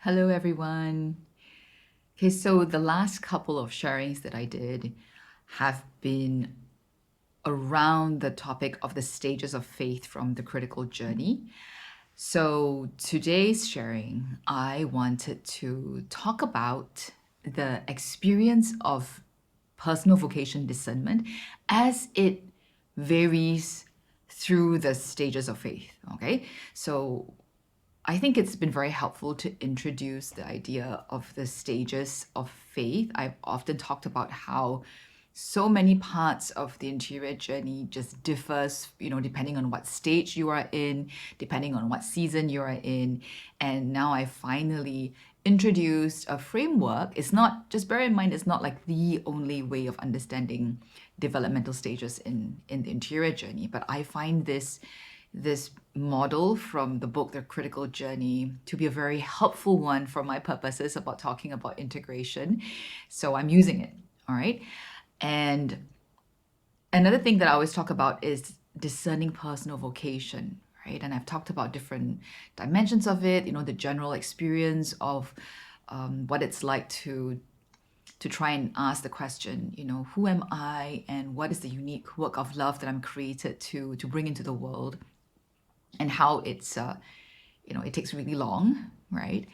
Hello, everyone. Okay, so the last couple of sharings that I did have been around the topic of the stages of faith from the critical journey. So today's sharing, I wanted to talk about the experience of personal vocation discernment as it varies through the stages of faith. Okay, so I think it's been very helpful to introduce the idea of the stages of faith. I've often talked about how so many parts of the interior journey just differs, depending on what stage you are in, depending on what season you are in. And now I finally introduced a framework. It's not, just bear in mind, it's not like the only way of understanding developmental stages in the interior journey, but I find this model from the book The Critical Journey to be a very helpful one for my purposes about talking about integration. So I'm using it. All right. And another thing that I always talk about is discerning personal vocation, right? And I've talked about different dimensions of it, the general experience of what it's like to try and ask the question, who am I and what is the unique work of love that I'm created to bring into the world, and how it's it takes really long, right?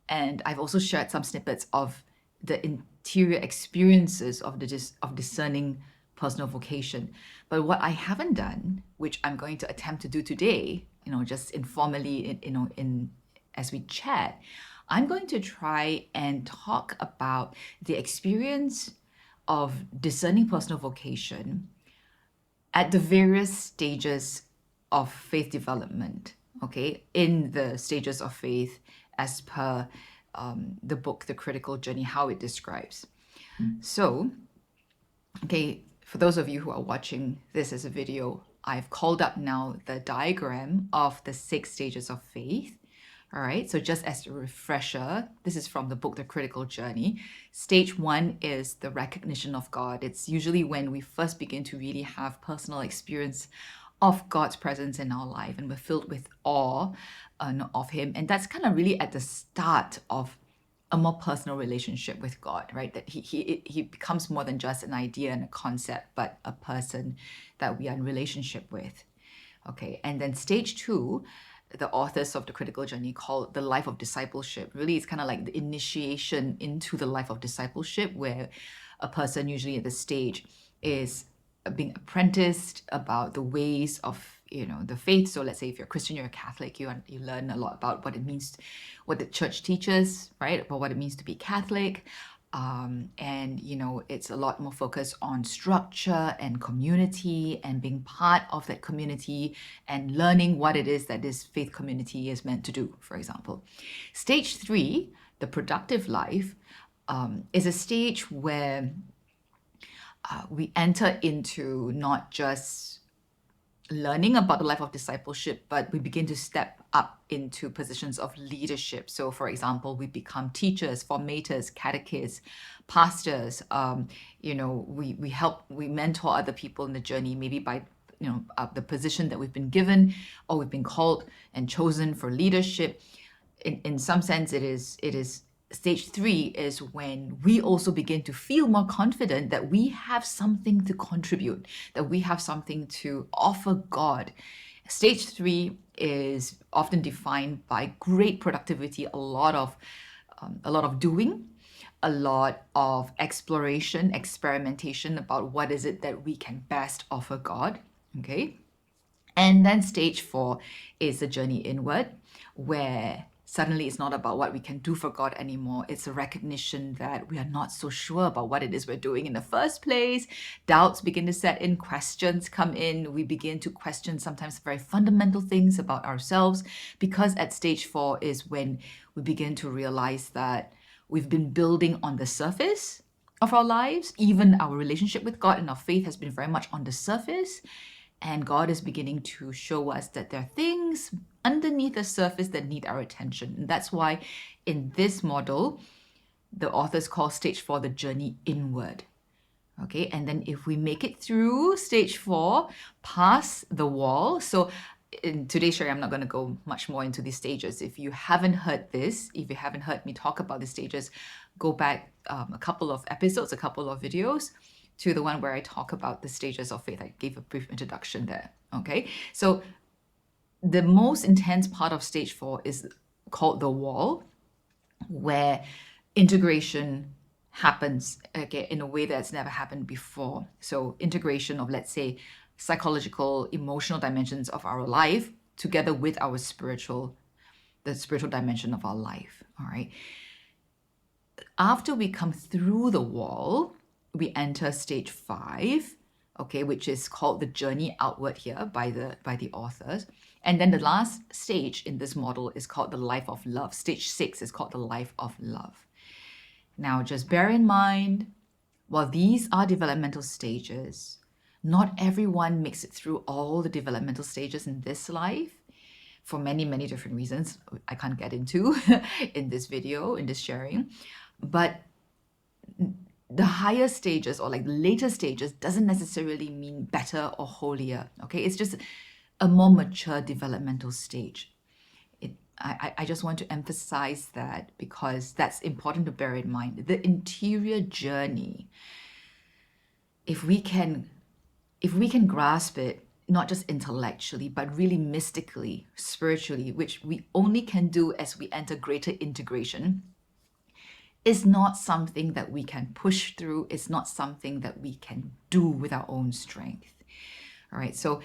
And I've also shared some snippets of the interior experiences of of discerning personal vocation. But what I haven't done, which I'm going to attempt to do today, just informally, in as we chat, I'm going to try and talk about the experience of discerning personal vocation at the various stages of faith development, okay, in the stages of faith as per the book, The Critical Journey, how it describes. So, okay, for those of you who are watching this as a video, I've called up now the diagram of the 6 stages of faith. All right, so just as a refresher, this is from the book, The Critical Journey. Stage 1 is the recognition of God. It's usually when we first begin to really have personal experience of God's presence in our life, and we're filled with awe of Him. And that's kind of really at the start of a more personal relationship with God, right? That he becomes more than just an idea and a concept, but a person that we are in relationship with. Okay, and then stage 2, the authors of The Critical Journey call it the life of discipleship. Really, it's kind of like the initiation into the life of discipleship, where a person usually at this stage is being apprenticed about the ways of the faith. So let's say if you're a Christian, you're a Catholic, you learn a lot about what it means, what the church teaches, right, about what it means to be Catholic. And it's a lot more focused on structure and community and being part of that community and learning what it is that this faith community is meant to do, for example. Stage 3, the productive life, is a stage where we enter into not just learning about the life of discipleship, but we begin to step up into positions of leadership. So, for example, we become teachers, formators, catechists, pastors. We mentor other people in the journey, maybe by the position that we've been given, or we've been called and chosen for leadership. In some sense, it is stage 3 is when we also begin to feel more confident that we have something to contribute, that we have something to offer God. Stage 3 is often defined by great productivity, a lot of doing, a lot of exploration, experimentation about what is it that we can best offer God. Okay. And then stage 4 is the journey inward, where suddenly it's not about what we can do for God anymore. It's a recognition that we are not so sure about what it is we're doing in the first place. Doubts begin to set in, questions come in. We begin to question sometimes very fundamental things about ourselves, because at stage 4 is when we begin to realize that we've been building on the surface of our lives. Even our relationship with God and our faith has been very much on the surface. And God is beginning to show us that there are things underneath the surface that need our attention. And that's why in this model, the authors call stage 4 the journey inward. Okay, and then if we make it through stage 4, past the wall, so in today's sharing, I'm not going to go much more into these stages. If you haven't heard this, if you haven't heard me talk about these stages, go back a couple of episodes, a couple of videos to the one where I talk about the stages of faith. I gave a brief introduction there. Okay, so the most intense part of stage 4 is called the wall, where integration happens again in a way that's never happened before. So integration of, let's say, psychological, emotional dimensions of our life together with the spiritual dimension of our life. All right. After we come through the wall, we enter stage 5, okay, which is called the journey outward here by the authors. And then the last stage in this model is called the life of love. Stage 6 is called the life of love. Now, just bear in mind, while these are developmental stages, not everyone makes it through all the developmental stages in this life for many, many different reasons I can't get into in this video, in this sharing. But the higher stages or like later stages doesn't necessarily mean better or holier, okay? It's just a more mature developmental stage. I just want to emphasize that because that's important to bear in mind. The interior journey, if we can grasp it, not just intellectually, but really mystically, spiritually, which we only can do as we enter greater integration, is not something that we can push through. It's not something that we can do with our own strength. All right. So,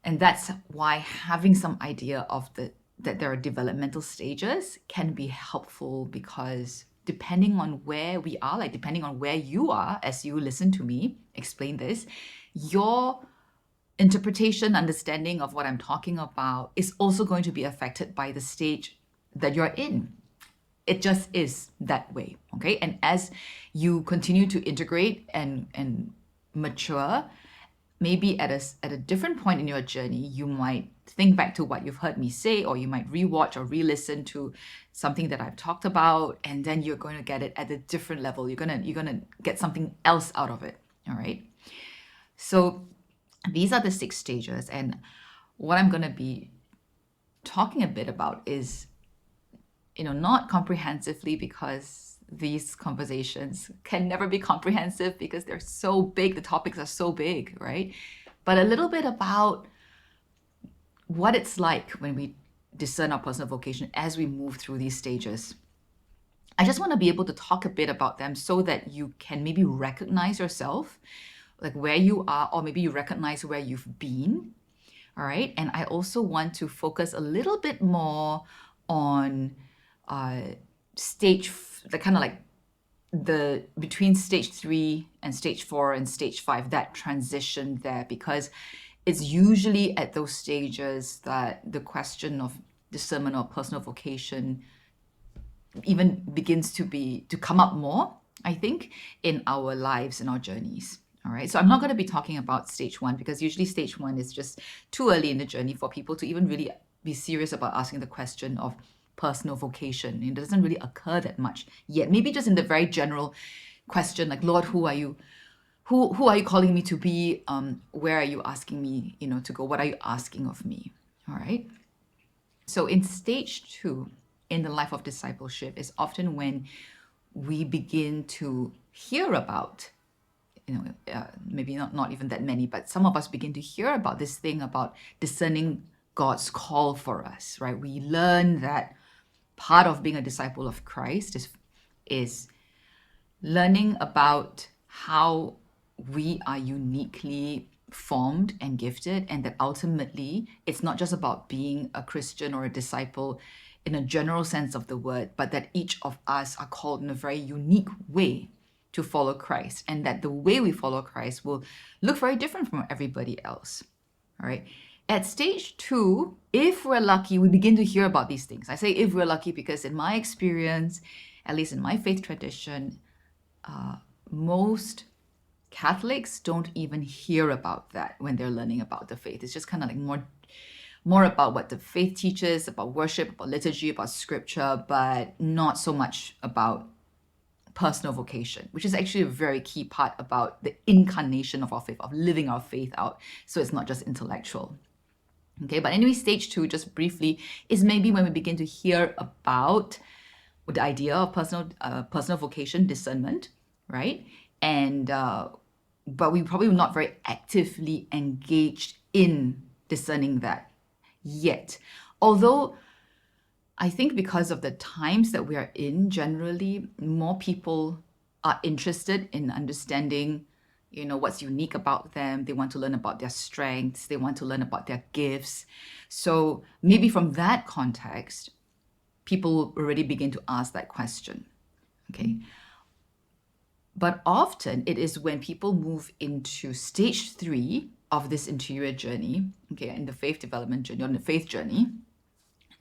and that's why having some idea of that there are developmental stages can be helpful, because depending on where we are, like depending on where you are as you listen to me explain this, your interpretation, understanding of what I'm talking about is also going to be affected by the stage that you're in. It just is that way, okay? And as you continue to integrate and mature, maybe at a different point in your journey, you might think back to what you've heard me say, or you might rewatch or re-listen to something that I've talked about, and then you're going to get it at a different level. You're gonna get something else out of it. All right. So these are the 6 stages, and what I'm going to be talking a bit about is, not comprehensively, because these conversations can never be comprehensive because they're so big, the topics are so big, right? But a little bit about what it's like when we discern our personal vocation as we move through these stages. I just want to be able to talk a bit about them so that you can maybe recognize yourself, like where you are, or maybe you recognize where you've been. All right. And I also want to focus a little bit more on the kind of like the between stage 3 and stage 4 and stage 5, that transition there, because it's usually at those stages that the question of discernment or personal vocation even begins to come up more, I think, in our lives and our journeys. All right. So I'm not going to be talking about stage 1, because usually stage 1 is just too early in the journey for people to even really be serious about asking the question of personal vocation. It doesn't really occur that much yet. Maybe just in the very general question, like, Lord, who are you? Who are you calling me to be? Where are you asking me, to go? What are you asking of me? All right. So in stage 2, in the life of discipleship, is often when we begin to hear about, maybe not even that many, but some of us begin to hear about this thing about discerning God's call for us, right? We learn that part of being a disciple of Christ is learning about how we are uniquely formed and gifted, and that ultimately it's not just about being a Christian or a disciple in a general sense of the word, but that each of us are called in a very unique way to follow Christ, and that the way we follow Christ will look very different from everybody else. All right. At stage 2, if we're lucky, we begin to hear about these things. I say if we're lucky because in my experience, at least in my faith tradition, most Catholics don't even hear about that when they're learning about the faith. It's just kind of like more about what the faith teaches, about worship, about liturgy, about scripture, but not so much about personal vocation, which is actually a very key part about the incarnation of our faith, of living our faith out. So it's not just intellectual. Okay, but anyway, stage 2, just briefly, is maybe when we begin to hear about the idea of personal vocation discernment, right? And but we probably not very actively engaged in discerning that yet. Although I think because of the times that we are in, generally, more people are interested in understanding, what's unique about them. They want to learn about their strengths. They want to learn about their gifts. So maybe from that context, people already begin to ask that question. Okay. But often it is when people move into stage 3 of this interior journey, okay, in the faith development journey, on the faith journey,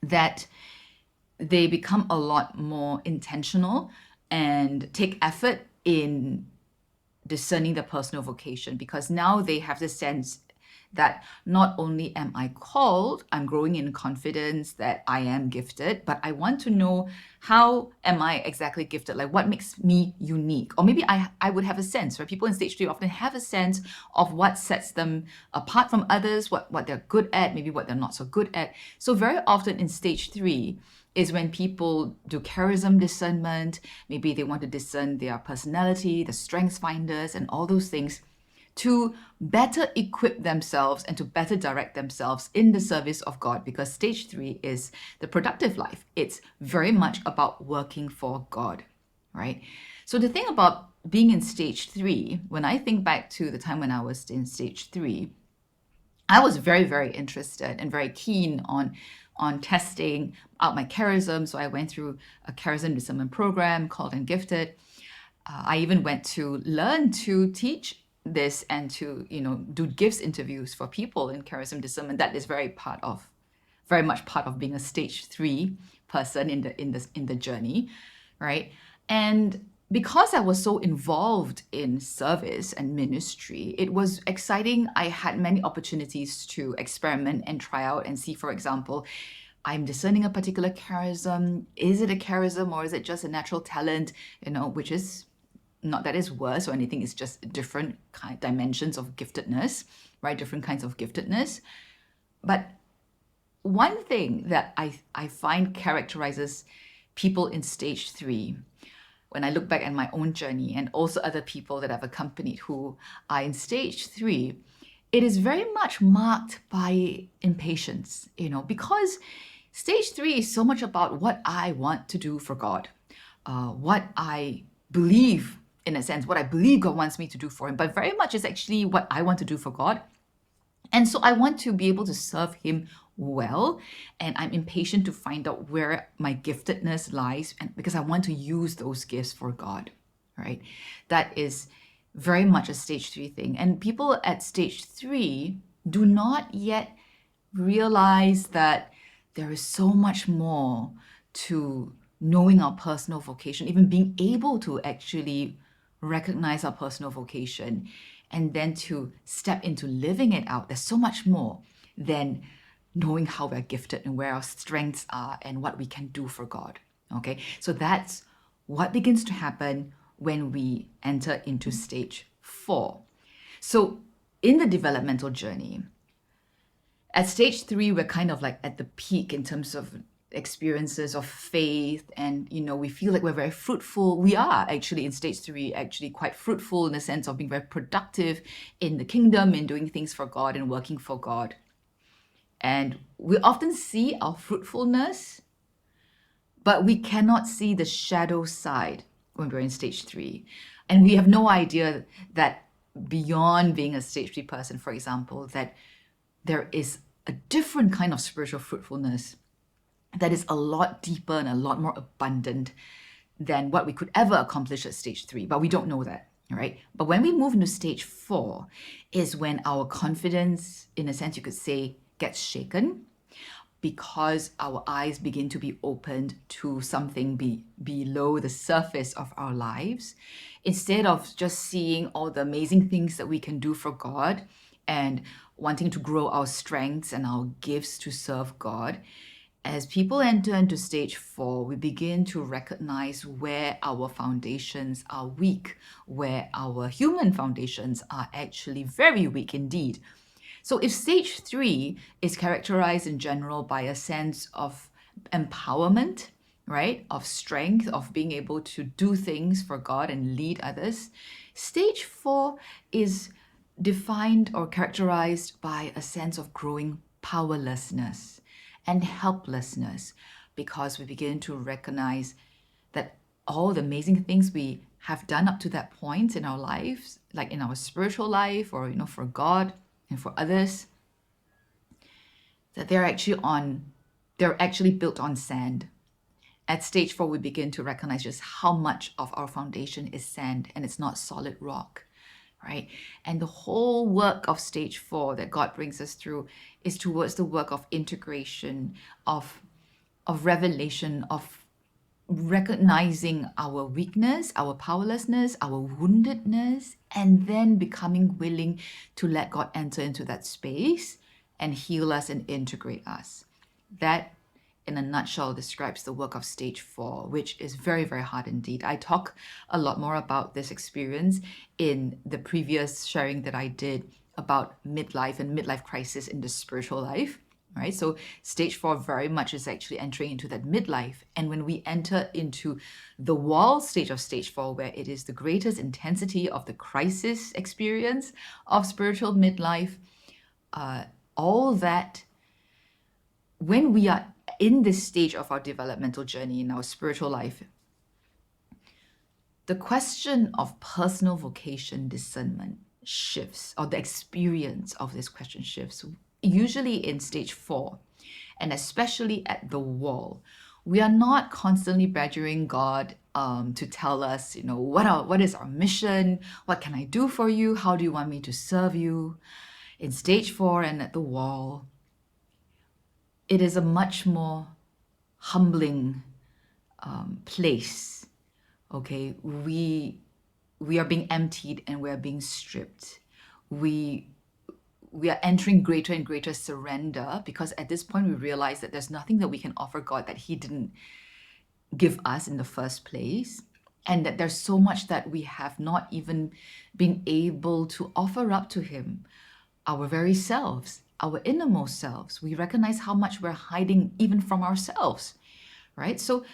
that they become a lot more intentional and take effort in discerning their personal vocation, because now they have the sense that not only am I called, I'm growing in confidence that I am gifted, but I want to know, how am I exactly gifted? Like, what makes me unique? Or maybe I would have a sense, right? People in stage 3 often have a sense of what sets them apart from others, what they're good at, maybe what they're not so good at. So very often in stage 3 is when people do charism discernment. Maybe they want to discern their personality, the strengths finders, and all those things, to better equip themselves and to better direct themselves in the service of God, because stage 3 is the productive life. It's very much about working for God, right? So the thing about being in stage 3, when I think back to the time when I was in stage 3, I was very, very interested and very keen on testing out my charism. So I went through a charism discernment program called And Gifted. I even went to learn to teach this and to do gifts interviews for people in charism discernment. That is very much part of being a stage 3 person in the journey, right? And because I was so involved in service and ministry, it was exciting. I had many opportunities to experiment and try out and see, for example, I'm discerning a particular charism. Is it a charism or is it just a natural talent? Which is not that it's worse or anything, it's just different dimensions of giftedness, right? Different kinds of giftedness. But one thing that I find characterizes people in stage 3, when I look back at my own journey and also other people that I've accompanied who are in stage 3, it is very much marked by impatience, because stage 3 is so much about what I want to do for God, what I believe, in a sense, what I believe God wants me to do for Him, but very much is actually what I want to do for God. And so I want to be able to serve Him well, and I'm impatient to find out where my giftedness lies, and because I want to use those gifts for God, right? That is very much a stage 3 thing. And people at stage 3 do not yet realize that there is so much more to knowing our personal vocation, even being able to actually recognize our personal vocation and then to step into living it out. There's so much more than knowing how we're gifted and where our strengths are and what we can do for God. Okay, so that's what begins to happen when we enter into stage 4. So in the developmental journey, at stage 3, we're kind of like at the peak in terms of experiences of faith, and we feel like we're very fruitful. We are actually in stage 3 actually quite fruitful in the sense of being very productive in the kingdom, in doing things for God and working for God. And we often see our fruitfulness, but we cannot see the shadow side when we're in stage 3. And we have no idea that beyond being a stage 3 person, for example, that there is a different kind of spiritual fruitfulness that is a lot deeper and a lot more abundant than what we could ever accomplish at stage 3. But we don't know that, right? But when we move into stage 4 is when our confidence, in a sense you could say, gets shaken, because our eyes begin to be opened to something below the surface of our lives. Instead of just seeing all the amazing things that we can do for God and wanting to grow our strengths and our gifts to serve God, as people enter into stage 4, we begin to recognize where our foundations are weak, where our human foundations are actually very weak indeed. So if stage 3 is characterized in general by a sense of empowerment, right, of strength, of being able to do things for God and lead others, stage 4 is defined or characterized by a sense of growing powerlessness and helplessness, because we begin to recognize that all the amazing things we have done up to that point in our lives, like in our spiritual life or for God and for others, that they're actually built on sand. At stage 4, we begin to recognize just how much of our foundation is sand and it's not solid rock, right? And the whole work of stage 4 that God brings us through is towards the work of integration, of revelation, of recognizing our weakness, our powerlessness, our woundedness, and then becoming willing to let God enter into that space and heal us and integrate us. That, in a nutshell, describes the work of stage 4, which is very, very hard indeed. I talk a lot more about this experience in the previous sharing that I did about midlife and midlife crisis in the spiritual life, right? So stage 4 very much is actually entering into that midlife. And when we enter into the wall stage of stage 4, where it is the greatest intensity of the crisis experience of spiritual midlife, all that, when we are in this stage of our developmental journey in our spiritual life, the question of personal vocation discernment shifts, or the experience of this question shifts, usually in stage 4, and especially at the wall. We are not constantly badgering God to tell us, what is our mission? What can I do for you? How do you want me to serve you? In stage 4 and at the wall, it is a much more humbling place. Okay, we are being emptied and we are being stripped. We are entering greater and greater surrender, because at this point we realize that there's nothing that we can offer God that He didn't give us in the first place, and that there's so much that we have not even been able to offer up to Him, our very selves, our innermost selves. We recognize how much we're hiding even from ourselves, right? So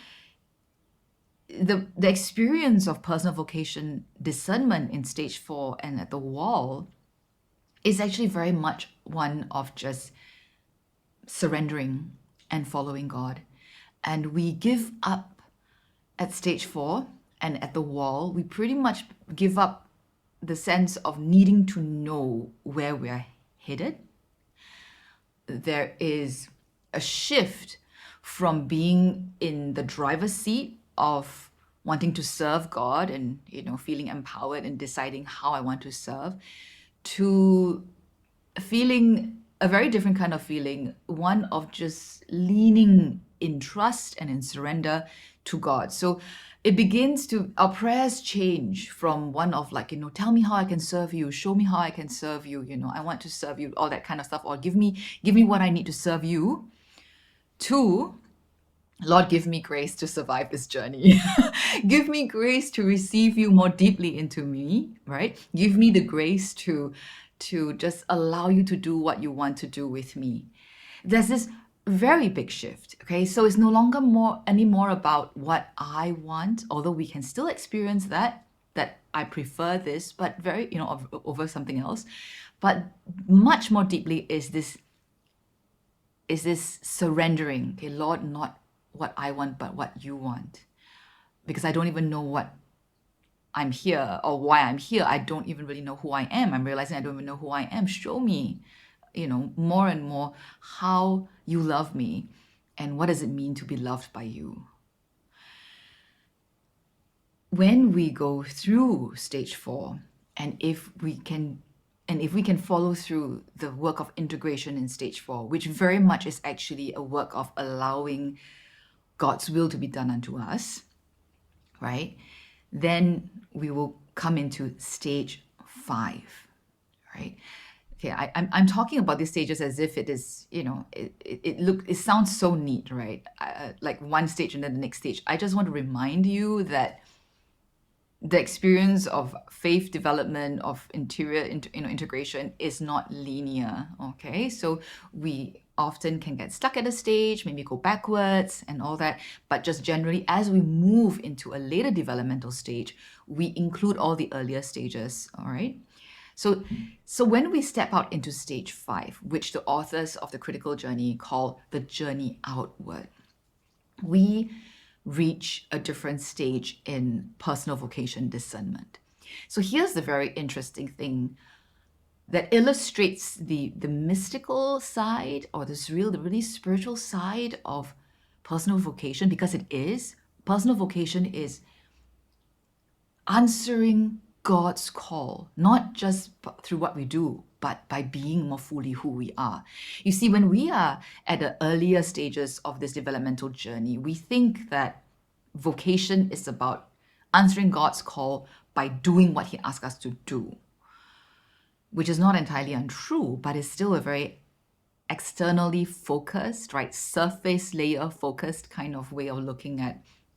the experience of personal vocation discernment in stage 4 and at the wall is actually very much one of just surrendering and following God. And we give up at stage 4 and at the wall. We pretty much give up the sense of needing to know where we're headed. There is a shift from being in the driver's seat of wanting to serve God and feeling empowered and deciding how I want to serve, to feeling a very different kind of feeling, one of just leaning in trust and in surrender to God. So it begins to, our prayers change from one of tell me how I can serve you, show me how I can serve you, I want to serve you, all that kind of stuff, or give me what I need to serve you, to, Lord, give me grace to survive this journey. Give me grace to receive you more deeply into me, right? Give me the grace to just allow you to do what you want to do with me. There's this very big shift, okay? So it's no longer anymore about what I want, although we can still experience that I prefer this, but very, over something else. But much more deeply is this surrendering, okay, Lord, not what I want, but what you want. Because I don't even know what I'm here or why I'm here. I don't even really know who I am. I'm realizing I don't even know who I am. Show me, more and more how you love me and what does it mean to be loved by you. When we go through stage 4, and if we can follow through the work of integration in stage 4, which very much is actually a work of allowing God's will to be done unto us, right? Then we will come into stage 5, right? Okay, I'm talking about these stages as if it is, it sounds so neat, right? Like one stage and then the next stage. I just want to remind you that the experience of faith development, of integration is not linear. Okay, so we often can get stuck at a stage, maybe go backwards and all that. But just generally, as we move into a later developmental stage, we include all the earlier stages. All right. So when we step out into stage 5, which the authors of the critical journey call the journey outward, we reach a different stage in personal vocation discernment. So here's the very interesting thing that illustrates the mystical side, or the really spiritual side of personal vocation, because it is. Personal vocation is answering God's call, not just through what we do, but by being more fully who we are. You see, when we are at the earlier stages of this developmental journey, we think that vocation is about answering God's call by doing what He asks us to do, which is not entirely untrue, but is still a very externally focused, right, surface layer focused kind of way of looking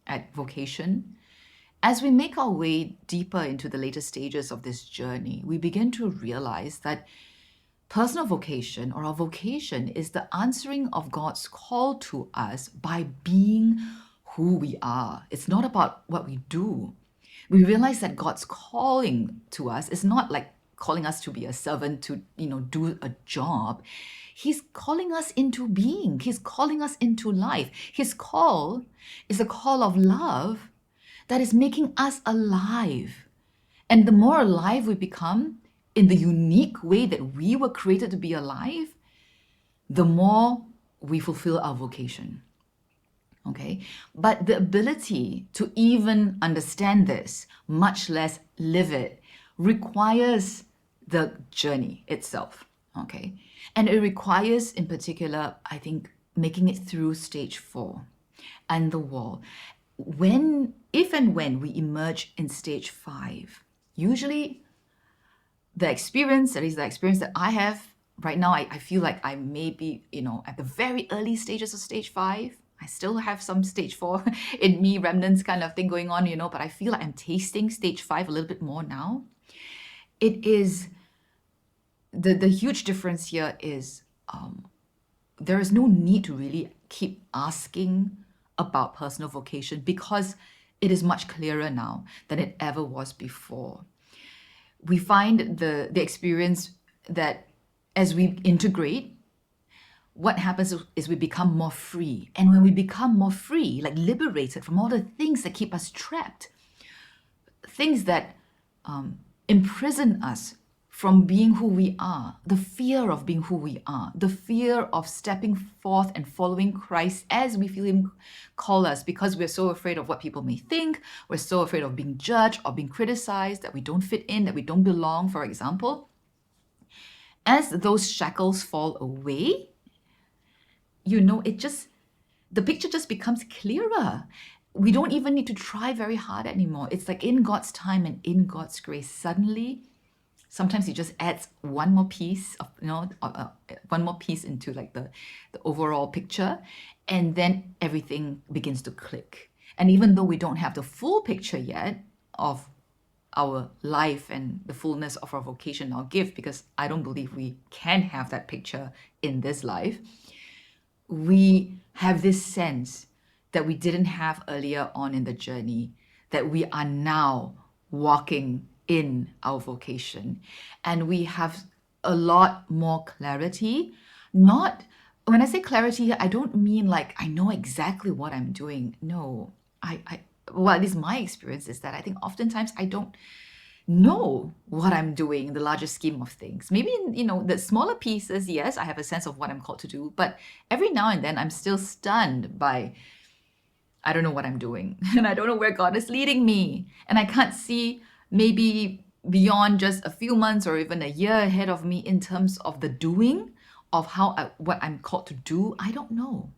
at vocation. As we make our way deeper into the later stages of this journey, we begin to realize that personal vocation, or our vocation, is the answering of God's call to us by being who we are. It's not about what we do. We realize that God's calling to us is not like calling us to be a servant, to do a job. He's calling us into being. He's calling us into life. His call is a call of love that is making us alive. And the more alive we become in the unique way that we were created to be alive, the more we fulfill our vocation. Okay? But the ability to even understand this, much less live it, requires the journey itself. Okay? And it requires, in particular, I think, making it through stage 4 and the wall. If and when we emerge in stage 5, usually the experience, at least the experience that I have right now, I feel like I may be, at the very early stages of stage 5. I still have some stage 4 in me, remnants kind of thing going on, but I feel like I'm tasting stage 5 a little bit more now. It is, the huge difference here is there is no need to really keep asking about personal vocation, because it is much clearer now than it ever was before. We find the experience that as we integrate, what happens is we become more free. And when we become more free, like liberated from all the things that keep us trapped, things that imprison us from being who we are, the fear of being who we are, the fear of stepping forth and following Christ as we feel Him call us, because we're so afraid of what people may think, we're so afraid of being judged or being criticized, that we don't fit in, that we don't belong, for example. As those shackles fall away, the picture just becomes clearer. We don't even need to try very hard anymore. It's like in God's time and in God's grace, suddenly, sometimes He just adds one more piece of, one more piece into like the overall picture, and then everything begins to click. And even though we don't have the full picture yet of our life and the fullness of our vocation, our gift, because I don't believe we can have that picture in this life, we have this sense that we didn't have earlier on in the journey, that we are now walking in our vocation. And we have a lot more clarity. Not, when I say clarity, I don't mean like I know exactly what I'm doing. No, well, at least my experience is that I think oftentimes I don't know what I'm doing in the larger scheme of things. Maybe in, the smaller pieces, yes, I have a sense of what I'm called to do, but every now and then I'm still stunned by, I don't know what I'm doing, and I don't know where God is leading me, and I can't see maybe beyond just a few months or even a year ahead of me in terms of the doing of what I'm called to do. I don't know.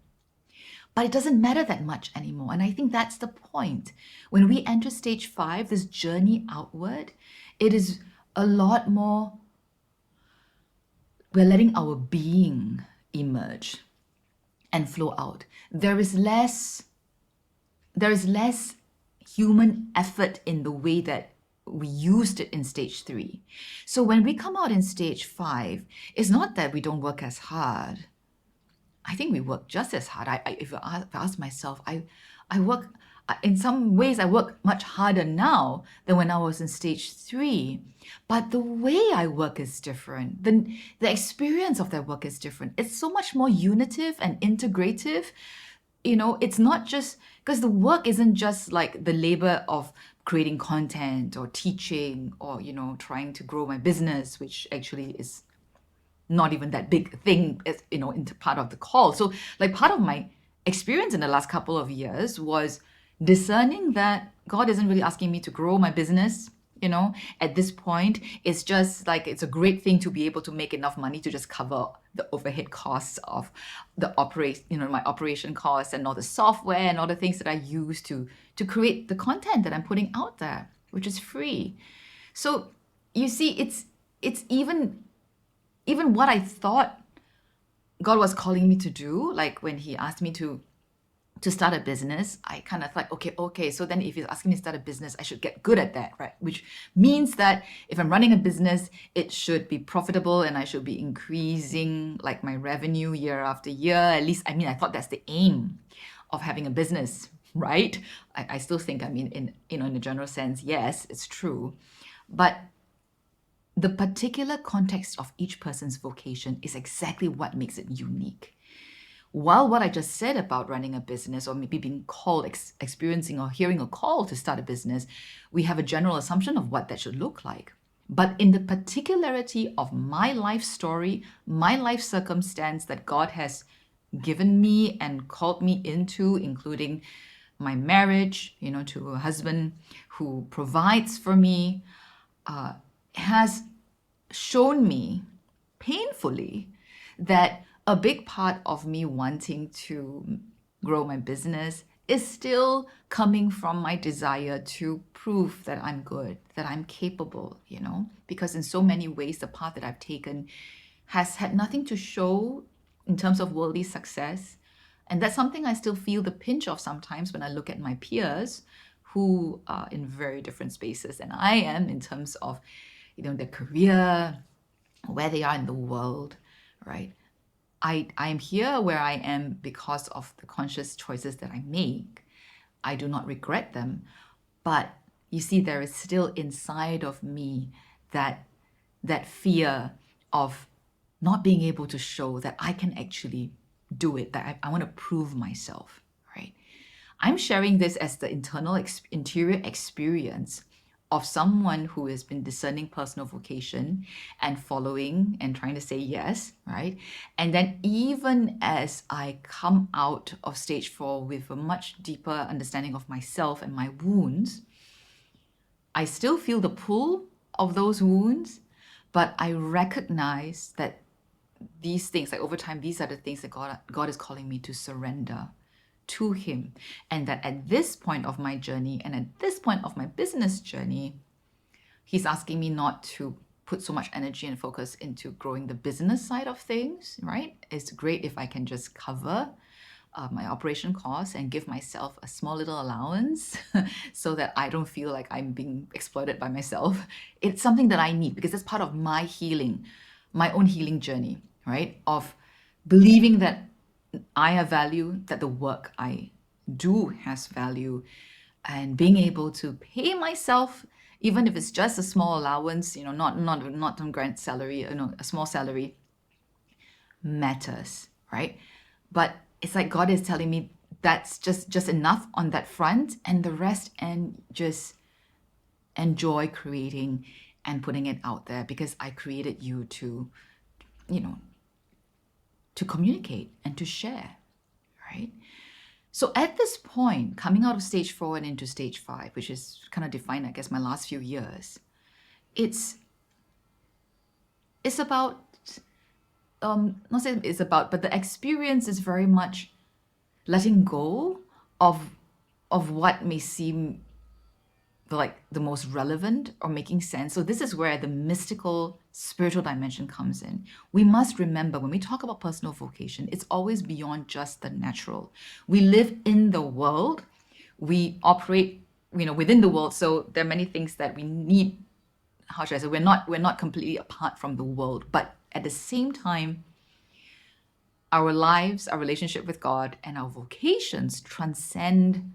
But it doesn't matter that much anymore. And I think that's the point. When we enter stage 5, this journey outward, it is a lot more, we're letting our being emerge and flow out. There is less human effort in the way that we used it in stage 3. So when we come out in stage 5, it's not that we don't work as hard. I think we work just as hard. If I ask myself, I work, in some ways, I work much harder now than when I was in stage 3. But the way I work is different. The experience of that work is different. It's so much more unitive and integrative. It's not just because the work isn't just like the labor of creating content or teaching or, trying to grow my business, which actually is not even that big thing, as into part of the call. So like part of my experience in the last couple of years was discerning that God isn't really asking me to grow my business. At this point, it's just like it's a great thing to be able to make enough money to just cover the overhead costs of my operation costs and all the software and all the things that I use to create the content that I'm putting out there, which is free. So you see, it's even what I thought God was calling me to do, like when He asked me to start a business, I kind of thought, okay, so then if He's asking me to start a business, I should get good at that, right? Which means that if I'm running a business, it should be profitable and I should be increasing like my revenue year after year. At least, I thought that's the aim of having a business, right? I still think, in a general sense, yes, it's true. But the particular context of each person's vocation is exactly what makes it unique. While what I just said about running a business or maybe being called, experiencing or hearing a call to start a business, we have a general assumption of what that should look like. But in the particularity of my life story, my life circumstance that God has given me and called me into, including my marriage, to a husband who provides for me, has shown me painfully that a big part of me wanting to grow my business is still coming from my desire to prove that I'm good, that I'm capable, because in so many ways, the path that I've taken has had nothing to show in terms of worldly success. And that's something I still feel the pinch of sometimes when I look at my peers who are in very different spaces than I am in terms of, their career, where they are in the world, right? I am here where I am because of the conscious choices that I make. I do not regret them. But you see, there is still inside of me that fear of not being able to show that I can actually do it, that I want to prove myself, right? I'm sharing this as the interior experience of someone who has been discerning personal vocation and following and trying to say yes, right? And then even as I come out of stage 4 with a much deeper understanding of myself and my wounds, I still feel the pull of those wounds, but I recognize that these things, like over time, these are the things that God is calling me to surrender to Him. And that at this point of my journey and at this point of my business journey, He's asking me not to put so much energy and focus into growing the business side of things, right? It's great if I can just cover my operation costs and give myself a small little allowance so that I don't feel like I'm being exploited by myself. It's something that I need because it's part of my healing, my own healing journey, right? Of believing that I have value, that the work I do has value, and being able to pay myself, even if it's just a small allowance, not some grand salary, a small salary, matters, right? But it's like God is telling me that's just enough on that front, and the rest, and just enjoy creating and putting it out there because I created you to, to communicate and to share, right? So at this point, coming out of stage 4 and into stage 5, which is kind of defined, I guess, my last few years, it's about, not saying it's about, but the experience is very much letting go of what may seem like the most relevant or making sense. So this is where the mystical spiritual dimension comes in. We must remember when we talk about personal vocation, it's always beyond just the natural. We live in the world. We operate within the world. So there are many things that we need. How should I say? We're not completely apart from the world, but at the same time, our lives, our relationship with God, and our vocations transcend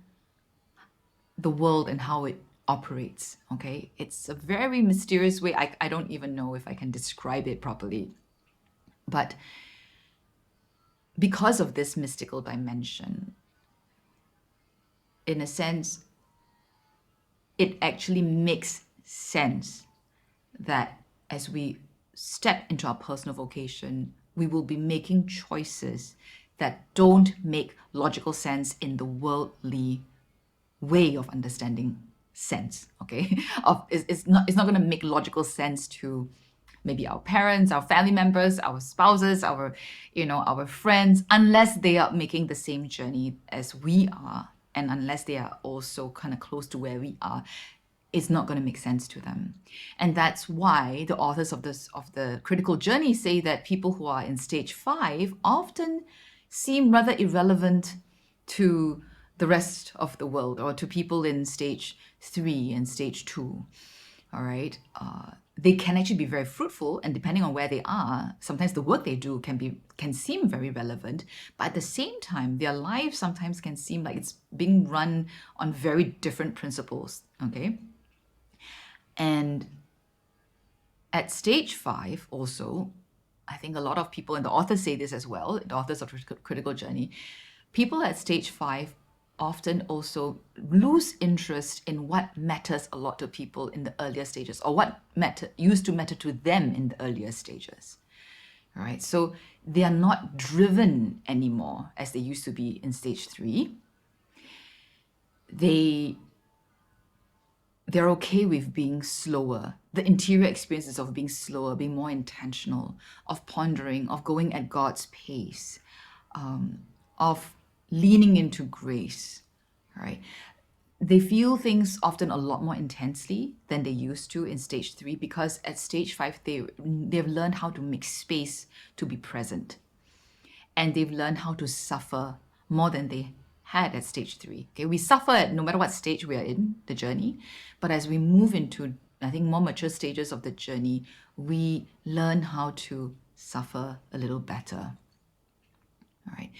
the world and how it operates. Okay, it's a very mysterious way. I don't even know if I can describe it properly, but because of this mystical dimension, in a sense, it actually makes sense that as we step into our personal vocation, we will be making choices that don't make logical sense in the worldly way of understanding sense. Okay, it's not going to make logical sense to maybe our parents, our family members, our spouses, our friends, unless they are making the same journey as we are, and unless they are also kind of close to where we are. It's not going to make sense to them. And that's why the authors of the critical journey say that people who are in stage 5 often seem rather irrelevant to the rest of the world, or to people in stage 3 and stage 2. All right. They can actually be very fruitful, and depending on where they are, sometimes the work they do can seem very relevant, but at the same time, their life sometimes can seem like it's being run on very different principles. Okay. And at stage 5 also, I think a lot of people, and the authors say this as well, the authors of the critical journey, people at stage 5 often also lose interest in what matters a lot to people in the earlier stages, or what used to matter to them in the earlier stages. All right, so they are not driven anymore as they used to be in stage 3. They're okay with being slower. The interior experiences of being slower, being more intentional, of pondering, of going at God's pace, of leaning into grace, right? They feel things often a lot more intensely than they used to in stage 3, because at stage 5, they've learned how to make space to be present. And they've learned how to suffer more than they had at stage 3. Okay, we suffer at no matter what stage we are in the journey, but as we move into, I think, more mature stages of the journey, we learn how to suffer a little better. All right,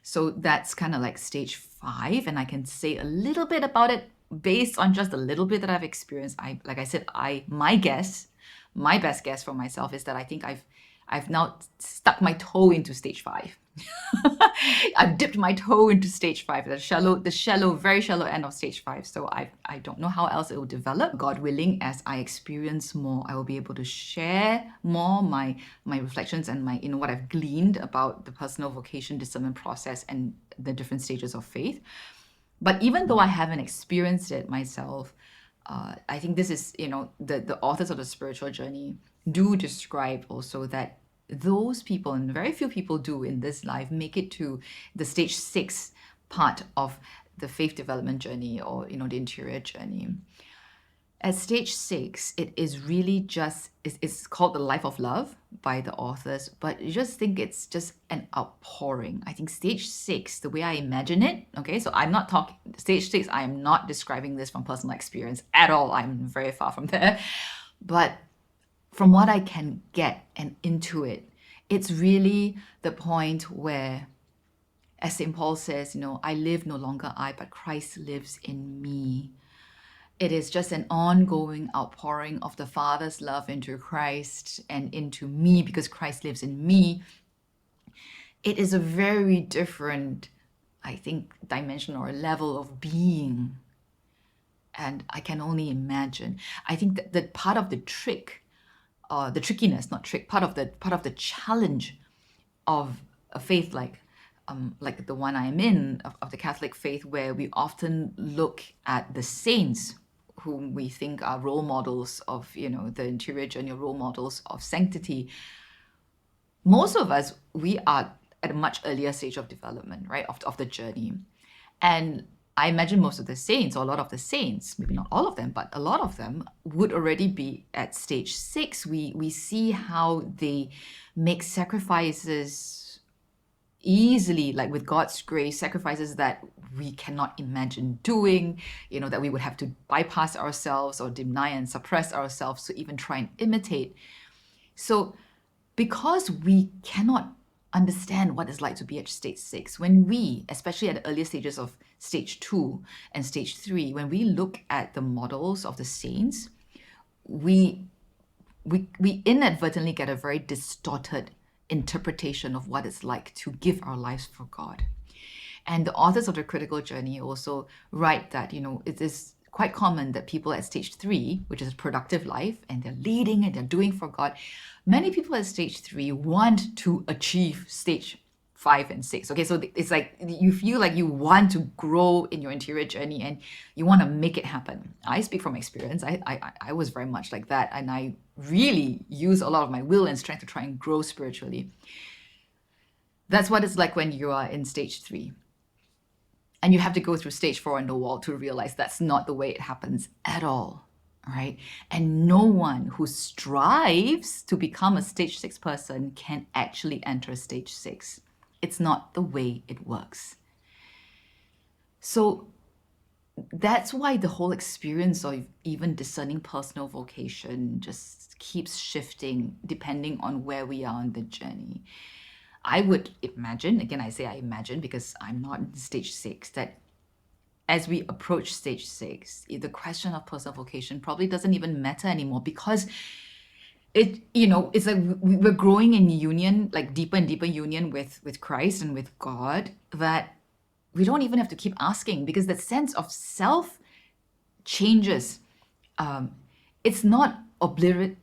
so that's kind of like stage 5, and I can say a little bit about it based on just a little bit that I've experienced. My best guess for myself is that I think I've now stuck my toe into stage 5. I've dipped my toe into stage 5, the shallow, very shallow end of stage 5. So I don't know how else it will develop. God willing, as I experience more, I will be able to share more my reflections and my what I've gleaned about the personal vocation discernment process and the different stages of faith. But even though I haven't experienced it myself, I think this is, the authors of the spiritual journey do describe also that those people, and very few people do in this life, make it to the stage 6 part of the faith development journey, or the interior journey. At stage 6, it is really just, it's called the life of love by the authors, but you just think it's just an outpouring. I think stage 6, the way I imagine it, okay, so I'm not talking, stage 6, I am not describing this from personal experience at all. I'm very far from there. But from what I can get and intuit, it's really the point where, as St. Paul says, I live no longer I, but Christ lives in me. It is just an ongoing outpouring of the Father's love into Christ and into me, because Christ lives in me. It is a very different, I think, dimension or level of being. And I can only imagine. I think that part of the trickiness, not trick, part of the challenge of a faith like the one I'm in, of the Catholic faith, where we often look at the saints whom we think are role models of, the interior journey, role models of sanctity. Most of us, we are at a much earlier stage of development, right, of the journey. And I imagine most of the saints, or a lot of the saints, maybe not all of them, but a lot of them would already be at stage 6. We see how they make sacrifices easily, like with God's grace, sacrifices that we cannot imagine doing, that we would have to bypass ourselves or deny and suppress ourselves to even try and imitate. So, because we cannot understand what it's like to be at stage 6, when we, especially at the earlier stages of stage 2 and stage 3, when we look at the models of the saints, we inadvertently get a very distorted interpretation of what it's like to give our lives for God. And the authors of the critical journey also write that, it is quite common that people at stage 3, which is productive life, and they're leading and they're doing for God, many people at stage 3 want to achieve stage 5 and 6. Okay, so it's like you feel like you want to grow in your interior journey and you want to make it happen. I speak from experience. I was very much like that, and I really use a lot of my will and strength to try and grow spiritually. That's what it's like when you are in stage 3. And you have to go through stage 4 in the wall to realize that's not the way it happens at all, right? And no one who strives to become a stage 6 person can actually enter stage 6. It's not the way it works. So that's why the whole experience of even discerning personal vocation just keeps shifting depending on where we are on the journey. I would imagine, again, I say I imagine because I'm not in stage 6, that as we approach stage 6, the question of personal vocation probably doesn't even matter anymore, because it's like we're growing in union, like deeper and deeper union with Christ and with God, that we don't even have to keep asking, because that sense of self changes. It's not obliterated.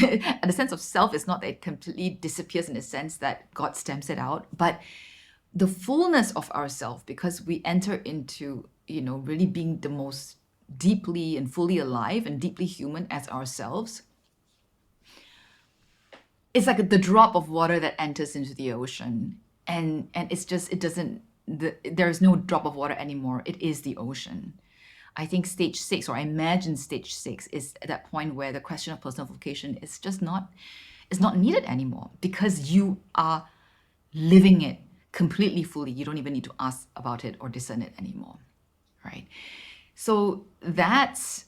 And the sense of self is not that it completely disappears in the sense that God stamps it out, but the fullness of ourself, because we enter into, really being the most deeply and fully alive and deeply human as ourselves. It's like the drop of water that enters into the ocean, and it's just, there's no drop of water anymore. It is the ocean. I think stage 6, or I imagine stage 6, is at that point where the question of personal vocation is just not needed anymore, because you are living it completely fully. You don't even need to ask about it or discern it anymore, right? So that's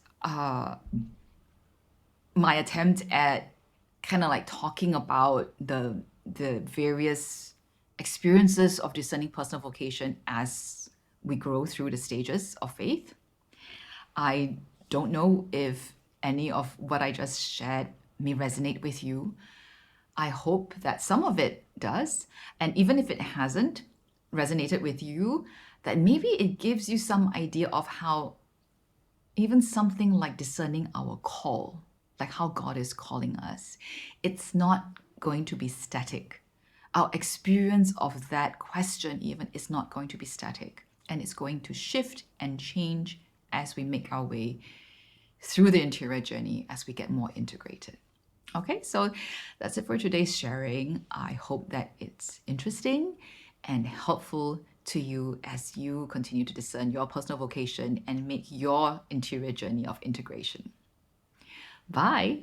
my attempt at kind of like talking about the various experiences of discerning personal vocation as we grow through the stages of faith. I don't know if any of what I just shared may resonate with you. I hope that some of it does. And even if it hasn't resonated with you, that maybe it gives you some idea of how even something like discerning our call, like how God is calling us, it's not going to be static. Our experience of that question even is not going to be static, and it's going to shift and change as we make our way through the interior journey, as we get more integrated. Okay, so that's it for today's sharing. I hope that it's interesting and helpful to you as you continue to discern your personal vocation and make your interior journey of integration. Bye.